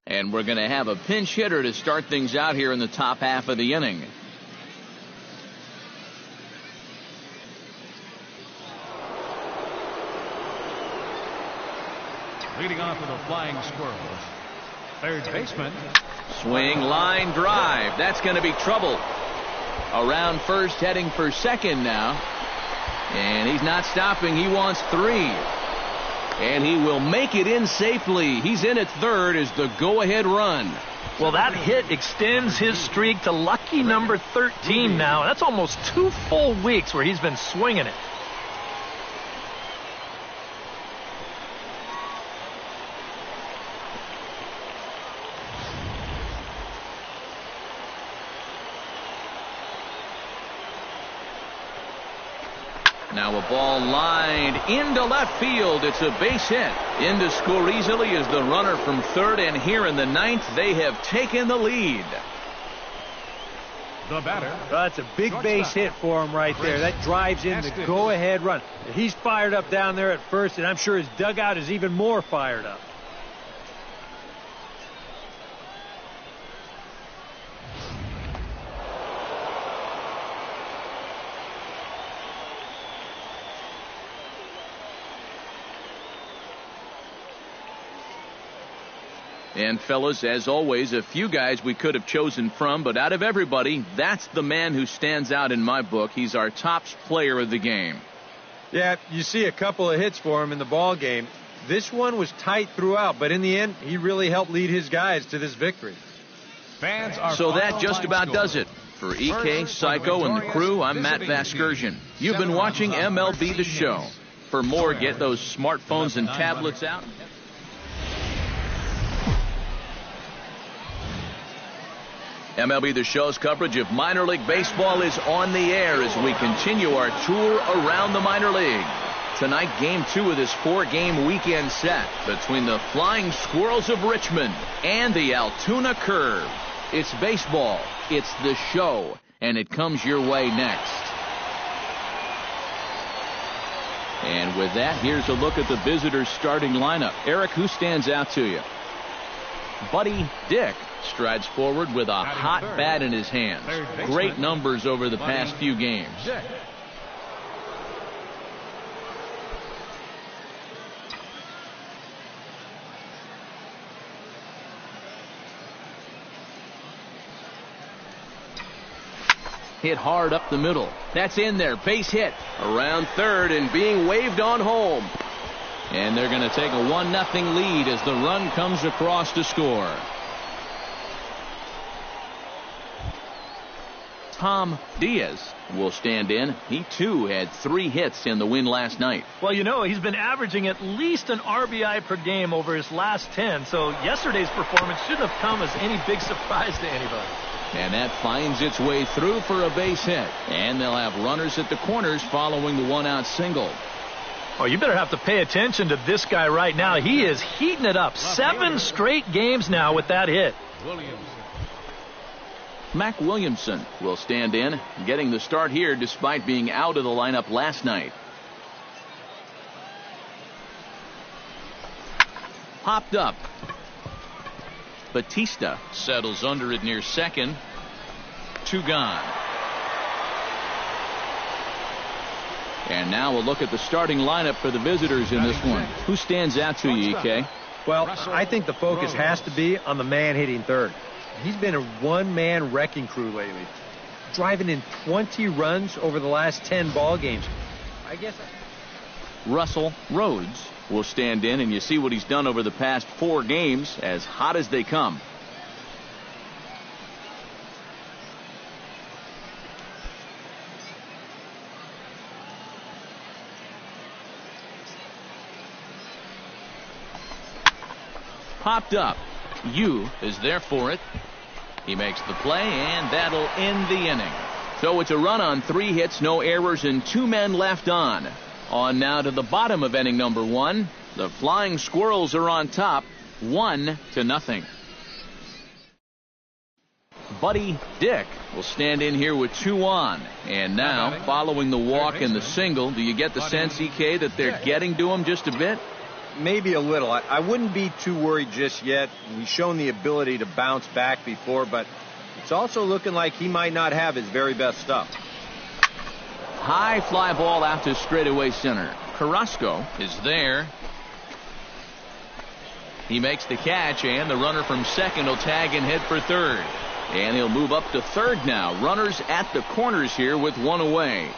And we're going to have a pinch hitter to start things out here in the top half of the inning. Leading off with the Flying Squirrels, third baseman. Swing, line drive. That's going to be trouble. Around first, heading for second now. And he's not stopping. He wants 3. And he will make it in safely. He's in at third as the go-ahead run. Well, that hit extends his streak to lucky number 13 now. That's almost 2 full weeks where he's been swinging it. Now a ball lined into left field. It's a base hit. In to score easily is the runner from third, and here in the ninth, they have taken the lead. The batter. That's a big base hit for him right there. That drives in the go-ahead run. He's fired up down there at first, and I'm sure his dugout is even more fired up. And fellas, as always, a few guys we could have chosen from, but out of everybody, that's the man who stands out in my book. He's our top player of the game. Yeah, you see a couple of hits for him in the ball game. This one was tight throughout, but in the end, he really helped lead his guys to this victory. So that just about does it. For EK, Psycho, and the crew, I'm Matt Vasgersian. You've been watching MLB The Show. For more, get those smartphones and tablets out. MLB The Show's coverage of minor league baseball is on the air as we continue our tour around the minor league. Tonight, Game 2 of this 4-game weekend set between the Flying Squirrels of Richmond and the Altoona Curve. It's baseball, it's the show, and it comes your way next. And with that, here's a look at the visitors' starting lineup. Eric, who stands out to you? Buddy Dick strides forward with a hot bat in his hands. Great numbers over the past few games. Hit hard up the middle. That's in there. Base hit. Around third and being waved on home. And they're going to take a 1-0 lead as the run comes across to score. Tom Diaz will stand in. He, too, had 3 hits in the win last night. Well, you know, he's been averaging at least an RBI per game over his last 10, so yesterday's performance shouldn't have come as any big surprise to anybody. And that finds its way through for a base hit. And they'll have runners at the corners following the 1-out single. Oh, you better have to pay attention to this guy right now. He is heating it up. 7 straight games now with that hit. Mac Williamson will stand in, getting the start here despite being out of the lineup last night. Popped up. Batista settles under it near second. 2 gone. And now we'll look at the starting lineup for the visitors in this one. Who stands out to you, EK? Well, I think the focus has to be on the man hitting third. He's been a one-man wrecking crew lately, driving in 20 runs over the last 10 ball games. I guess Russell Rhodes will stand in, and you see what he's done over the past 4 games, as hot as they come. Popped up. Yu is there for it. He makes the play, and that'll end the inning. So it's a run on 3 hits, no errors, and 2 men left on. On now to the bottom of inning number 1. The Flying Squirrels are on top, 1-0. Buddy Dick will stand in here with 2 on. And now, following the walk and the single, do you get the sense, EK, that they're getting to him just a bit? maybe a little. I wouldn't be too worried just yet. He's shown the ability to bounce back before, but it's also looking like he might not have his very best stuff. High fly ball out to straightaway center. Carrasco is there. He makes the catch, and the runner from second will tag and head for third. And he'll move up to third now. Runners at the corners here with one away.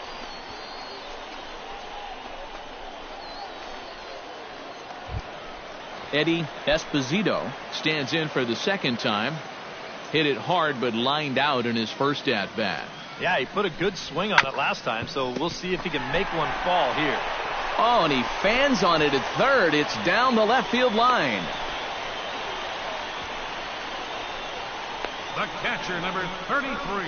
Eddie Esposito stands in for the second time. Hit it hard, but lined out in his first at-bat. Yeah, he put a good swing on it last time, so we'll see if he can make one fall here. Oh, and he fans on it at third. It's down the left field line. The catcher, number 33.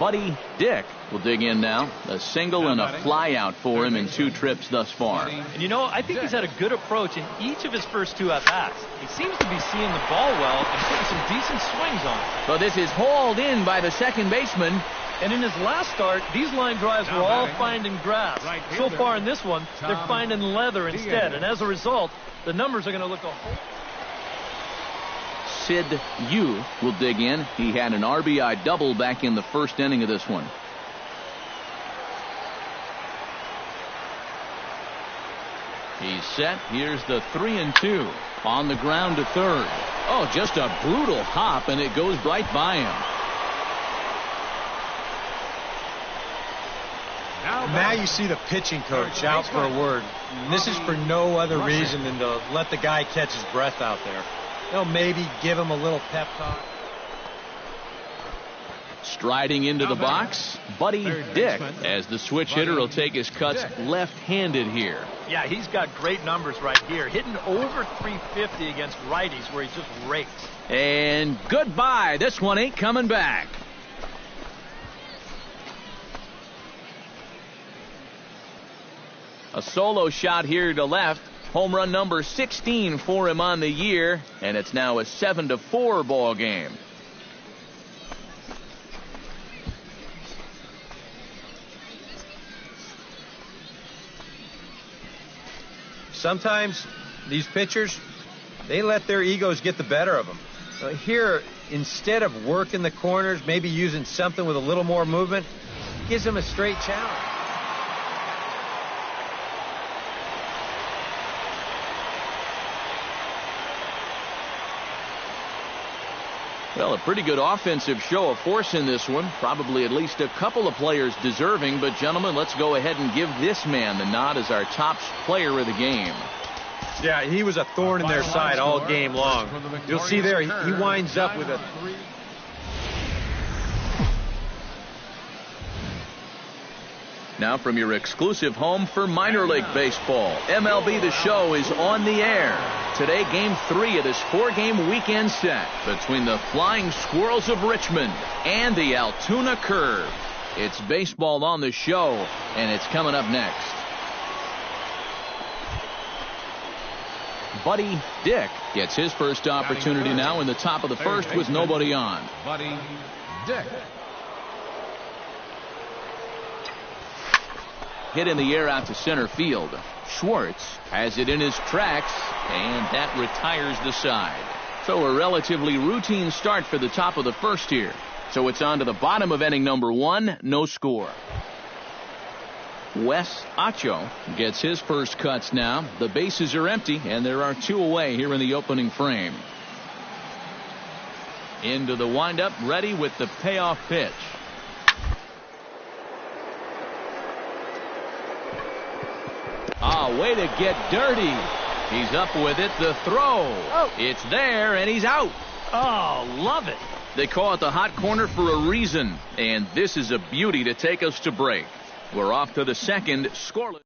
Buddy Dick will dig in now. A single and a fly out for him in 2 trips thus far. And you know, I think he's had a good approach in each of his first 2 at-bats. He seems to be seeing the ball well and putting some decent swings on it. So this is hauled in by the second baseman. And in his last start, these line drives were all finding grass. So far in this one, they're finding leather instead. And as a result, the numbers are going to look a whole... Sid Yu will dig in. He had an RBI double back in the first inning of this one. He's set. Here's the 3-2 on the ground to third. Oh, just a brutal hop, and it goes right by him. Now you see the pitching coach out for a word. And this is for no other reason than to let the guy catch his breath out there. They'll maybe give him a little pep talk. Striding into the box, Buddy Dick, as the switch hitter will take his cuts left-handed here. Yeah, he's got great numbers right here. Hitting over 350 against righties where he just rakes. And goodbye. This one ain't coming back. A solo shot here to left. Home run number 16 for him on the year, and it's now a 7-4 ball game. Sometimes these pitchers, they let their egos get the better of them. Here, instead of working the corners, maybe using something with a little more movement, gives them a straight challenge. Well, a pretty good offensive show of force in this one. Probably at least a couple of players deserving. But, gentlemen, let's go ahead and give this man the nod as our top player of the game. Yeah, he was a thorn in their side all game long. You'll see there, he winds up with a 3. Now from your exclusive home for minor league baseball, MLB The Show is on the air. Today, Game 3 of this 4-game weekend set between the Flying Squirrels of Richmond and the Altoona Curve. It's baseball on the show, and it's coming up next. Buddy Dick gets his first opportunity now in the top of the first with nobody on. Buddy Dick. Hit in the air out to center field. Schwartz has it in his tracks, and that retires the side. So a relatively routine start for the top of the first here. So it's on to the bottom of inning number 1, no score. Wes Acho gets his first cuts now. The bases are empty, and there are 2 away here in the opening frame. Into the windup, ready with the payoff pitch. Way to get dirty. He's up with it. The throw. It's there, and he's out. Oh, love it. They call it the hot corner for a reason, and this is a beauty to take us to break. We're off to the second, scoreless.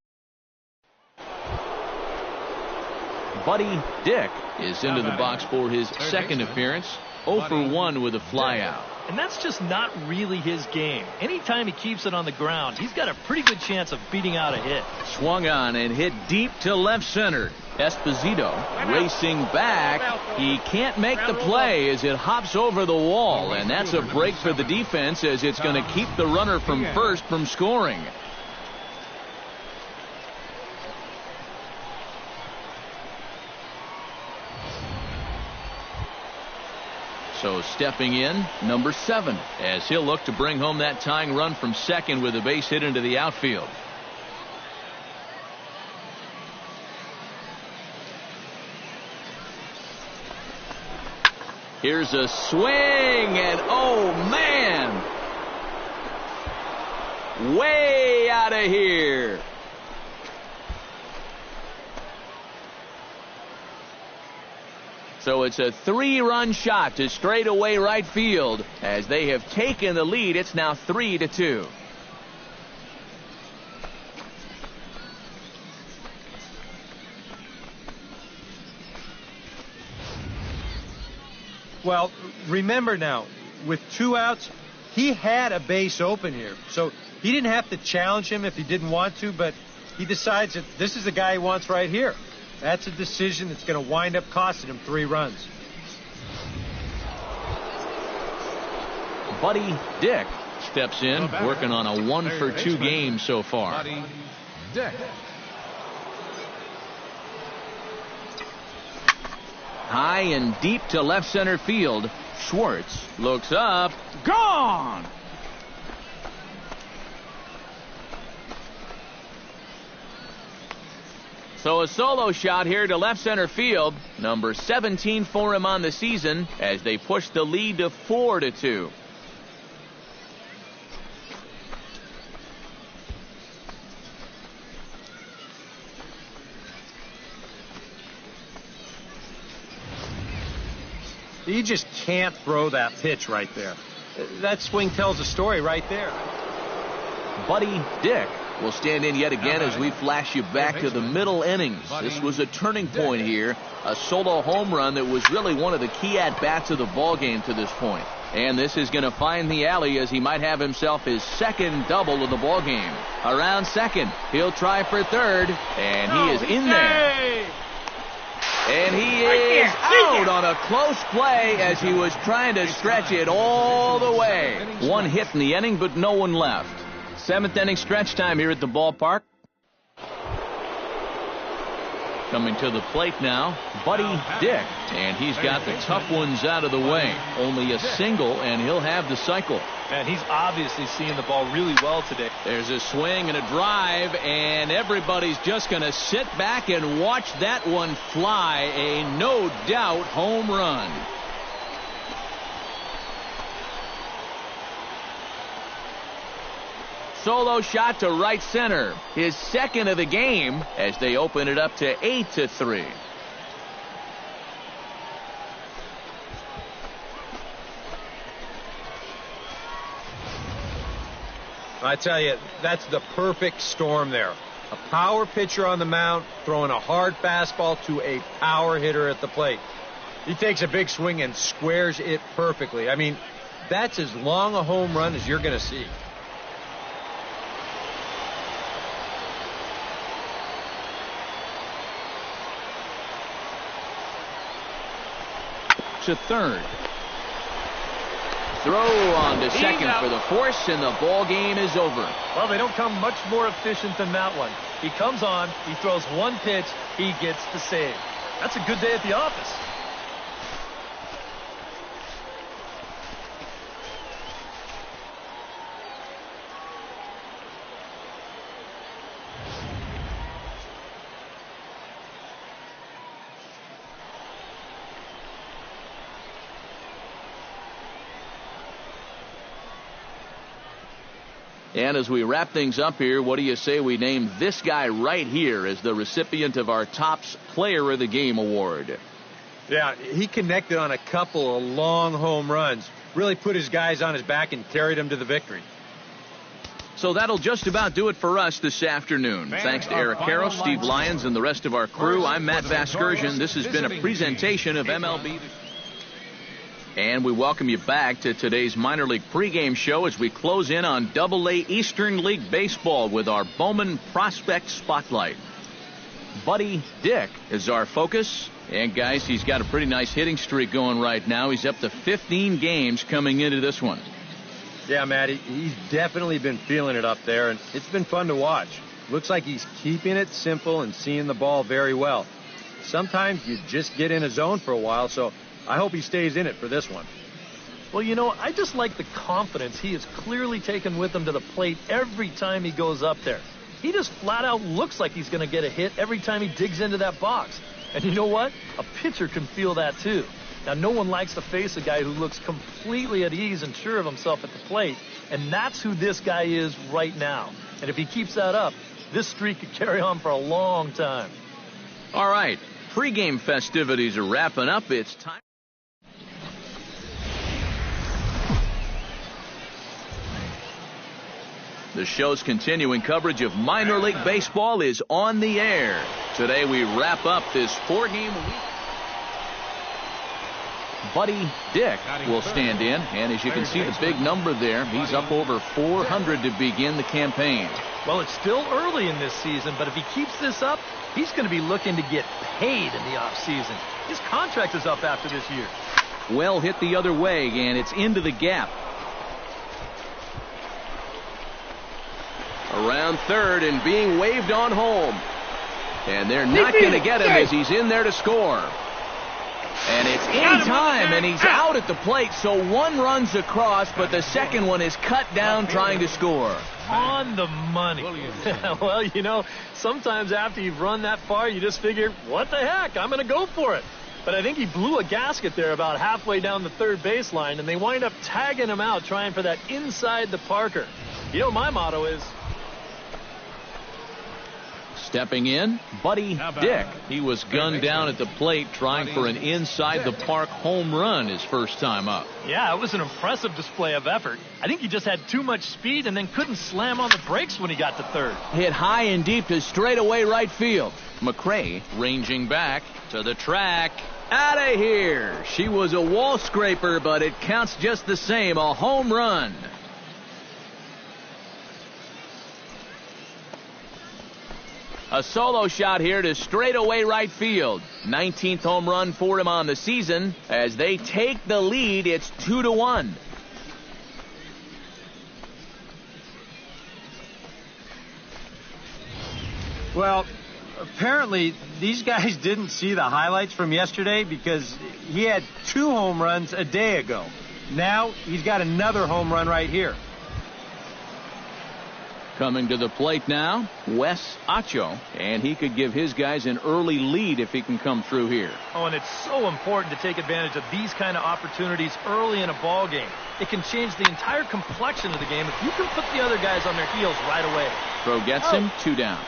Buddy Dick is into the box for his second appearance. 0 for 1 with a flyout. And that's just not really his game. Anytime he keeps it on the ground, he's got a pretty good chance of beating out a hit. Swung on and hit deep to left center. Esposito racing back. He can't make the play as it hops over the wall, and that's a break for the defense as it's going to keep the runner from first from scoring. So stepping in, number 7, as he'll look to bring home that tying run from second with a base hit into the outfield. Here's a swing, and oh man, way out of here. So it's a 3-run shot to straightaway right field. As they have taken the lead, it's now 3-2. Well, remember now, with 2 outs, he had a base open here. So he didn't have to challenge him if he didn't want to, but he decides that this is the guy he wants right here. That's a decision that's going to wind up costing him 3 runs. Buddy Dick steps in, working on a 1-for-2 game so far. Buddy Dick. High and deep to left center field. Schwartz looks up. Gone! So a solo shot here to left center field. Number 17 for him on the season as they push the lead to 4-2. You just can't throw that pitch right there. That swing tells a story right there. Buddy Dick will stand in yet again as we flash you back to the middle innings. This was a turning point here. A solo home run that was really one of the key at-bats of the ballgame to this point. And this is going to find the alley as he might have himself his second double of the ballgame. Around second, he'll try for third, and he is in there. And he is out on a close play as he was trying to stretch it all the way. 1 hit in the inning, but no one left. 7th inning stretch time here at the ballpark. Coming to the plate now, Buddy Dick. And he's got the tough ones out of the way. Only a single, and he'll have the cycle. And he's obviously seeing the ball really well today. There's a swing and a drive, and everybody's just going to sit back and watch that one fly. A no-doubt home run. Solo shot to right center. His second of the game as they open it up to 8-3. I tell you, that's the perfect storm there. A power pitcher on the mound throwing a hard fastball to a power hitter at the plate. He takes a big swing and squares it perfectly. I mean, that's as long a home run as you're going to see. To third. Throw on to second for the force, and the ball game is over. Well, they don't come much more efficient than that one. He comes on, he throws 1 pitch, he gets the save. That's a good day at the office. And as we wrap things up here, what do you say we name this guy right here as the recipient of our Topps Player of the Game award? Yeah, he connected on a couple of long home runs. Really put his guys on his back and carried them to the victory. So that'll just about do it for us this afternoon. Thanks to Eric Karros, Steve Lyons, and the rest of our crew. I'm Matt Vasgersian. This has been a presentation of MLB. And we welcome you back to today's minor league pregame show as we close in on Double-A Eastern League Baseball with our Bowman Prospect Spotlight. Buddy Dick is our focus. And, guys, he's got a pretty nice hitting streak going right now. He's up to 15 games coming into this one. Yeah, Matt, he's definitely been feeling it up there, and it's been fun to watch. Looks like he's keeping it simple and seeing the ball very well. Sometimes you just get in a zone for a while, so I hope he stays in it for this one. Well, I just like the confidence he has clearly taken with him to the plate every time he goes up there. He just flat out looks like he's going to get a hit every time he digs into that box. And you know what? A pitcher can feel that too. Now, no one likes to face a guy who looks completely at ease and sure of himself at the plate, and that's who this guy is right now. And if he keeps that up, this streak could carry on for a long time. All right, pregame festivities are wrapping up. It's time. The show's continuing coverage of minor league baseball is on the air. Today we wrap up this 4-game week. Buddy Dick will stand in, and as you can see the big number there, he's up over 400 to begin the campaign. Well, it's still early in this season, but if he keeps this up, he's going to be looking to get paid in the offseason. His contract is up after this year. Well hit the other way, and it's into the gap. Around third and being waved on home. And they're not going to get him as he's in there to score. And it's in time, and he's out at the plate, so one runs across, but the second one is cut down trying to score. On the money. Well, sometimes after you've run that far, you just figure, what the heck, I'm going to go for it. But I think he blew a gasket there about halfway down the third baseline, and they wind up tagging him out, trying for that inside the Parker. My motto is... Stepping in, Buddy Dick. He was gunned down at the plate trying for an inside-the-park home run his first time up. Yeah, it was an impressive display of effort. I think he just had too much speed and then couldn't slam on the brakes when he got to third. Hit high and deep to straightaway right field. McRae ranging back to the track. Out of here. She was a wall scraper, but it counts just the same. A home run. A solo shot here to straightaway right field. 19th home run for him on the season. As they take the lead, it's 2-1. Well, apparently these guys didn't see the highlights from yesterday because he had 2 home runs a day ago. Now he's got another home run right here. Coming to the plate now, Wes Acho, and he could give his guys an early lead if he can come through here. Oh, and it's so important to take advantage of these kind of opportunities early in a ball game. It can change the entire complexion of the game if you can put the other guys on their heels right away. Throw gets him, 2 down.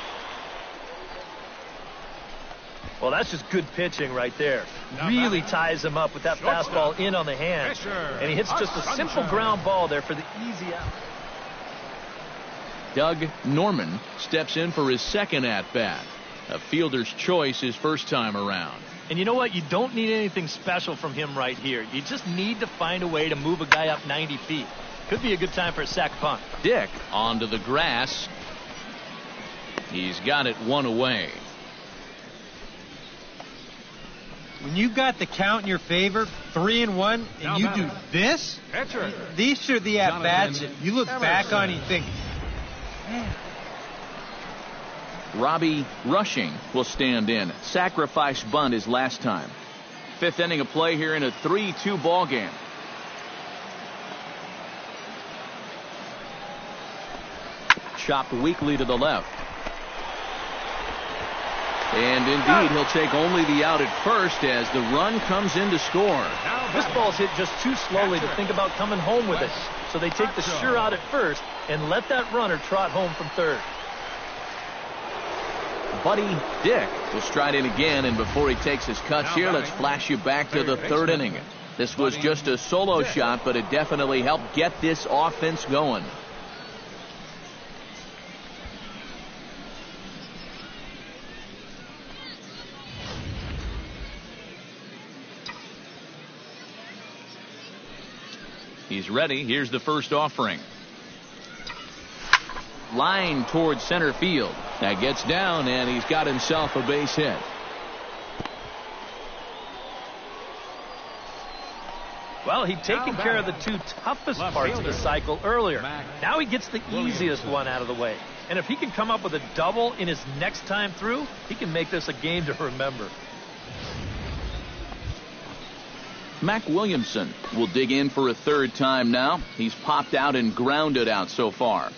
Well, that's just good pitching right there. Really ties him up with that fastball in on the hand. And he hits just a simple ground ball there for the easy out. Doug Norman steps in for his second at-bat. A fielder's choice his first time around. And you know what? You don't need anything special from him right here. You just need to find a way to move a guy up 90 feet. Could be a good time for a sac bunt. Dick onto the grass. He's got it 1 away. When you got the count in your favor, 3-1, and you do this, these are the at-bats that you look back on and you think, man. Robbie Rushing will stand in. Sacrifice bunt his last time. 5th inning of play here in a 3-2 ball game. Chopped weakly to the left. And indeed, he'll take only the out at first as the run comes in to score. This ball's hit just too slowly to think about coming home with it. So they take the sure out at first and let that runner trot home from third. Buddy Dick will stride in again, and before he takes his cuts here, let's flash you back to the 3rd inning. This was just a solo shot, but it definitely helped get this offense going. He's ready. Here's the first offering. Line towards center field. That gets down, and he's got himself a base hit. Well, he'd taken care of the 2 toughest parts of the cycle earlier. Now he gets the easiest one out of the way. And if he can come up with a double in his next time through, he can make this a game to remember. Mac Williamson will dig in for a third time now. He's popped out and grounded out so far.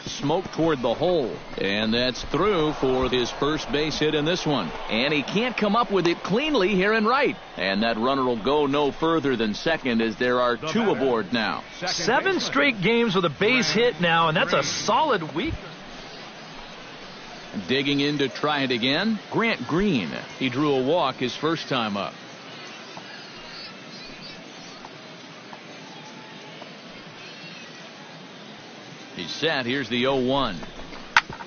Smoke toward the hole, and that's through for his first base hit in this one. And he can't come up with it cleanly here in right, and that runner will go no further than second as there are two aboard now. 7 straight games with a base hit now, and that's a solid week. Digging in to try it again, Grant Green. He drew a walk his first time up. He's set. Here's the 0-1.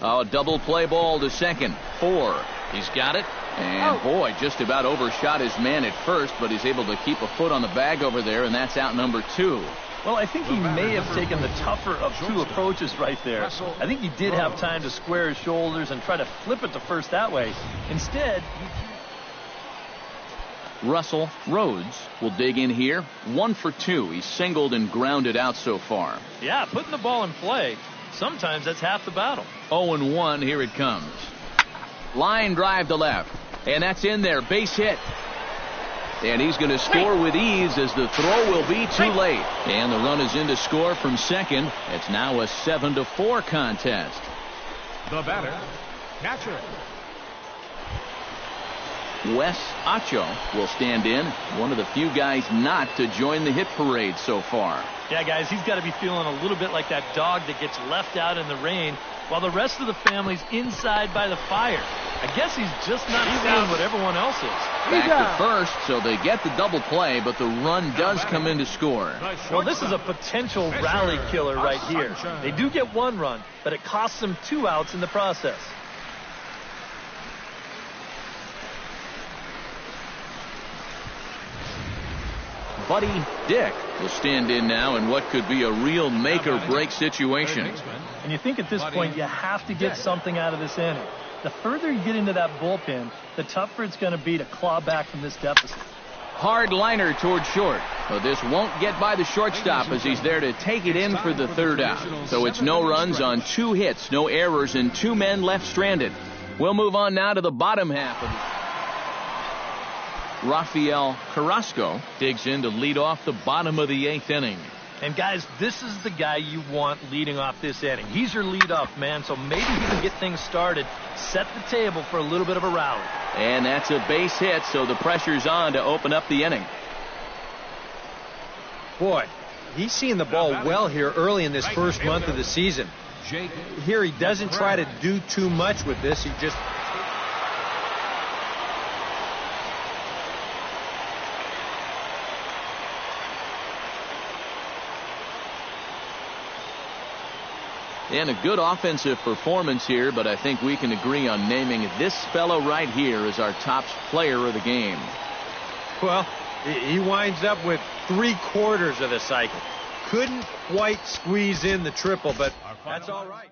Oh, double play ball to second. 4. He's got it. And boy, just about overshot his man at first, but he's able to keep a foot on the bag over there, and that's out number 2. Well, I think he may have taken the tougher of two approaches right there. I think he did have time to square his shoulders and try to flip it to first that way. Instead, Russell Rhodes will dig in here. 1 for 2. He's singled and grounded out so far. yeah, putting the ball in play, sometimes that's half the battle. 0-1. Here it comes. Line drive to left. And that's in there. Base hit. And he's going to score with ease as the throw will be too late. And the run is in to score from second. It's now a 7-4 contest. The batter, catcher. Wes Acho will stand in. One of the few guys not to join the hit parade so far. Yeah, guys, he's got to be feeling a little bit like that dog that gets left out in the rain while the rest of the family's inside by the fire. I guess he's just not seeing what everyone else is. Back to first, so they get the double play, but the run does come in to score. Well, this is a potential rally killer right here. They do get 1 run, but it costs them 2 outs in the process. Buddy Dick will stand in now in what could be a real make-or-break situation. And you think at this point you have to get something out of this inning. The further you get into that bullpen, the tougher it's going to be to claw back from this deficit. Hard liner toward short. But this won't get by the shortstop as he's there to take it in for the third out. So it's no runs on 2 hits, no errors, and 2 men left stranded. We'll move on now to the bottom half of the... Rafael Carrasco digs in to lead off the bottom of the 8th inning. And guys, this is the guy you want leading off this inning. He's your leadoff man, so maybe he can get things started, set the table for a little bit of a rally. And that's a base hit, so the pressure's on to open up the inning. Boy, he's seeing the ball well here early in this first month of the season. Here he doesn't try to do too much with this. He just... And a good offensive performance here, but I think we can agree on naming this fellow right here as our top player of the game. Well, he winds up with 3/4 of the cycle. Couldn't quite squeeze in the triple, but that's all right.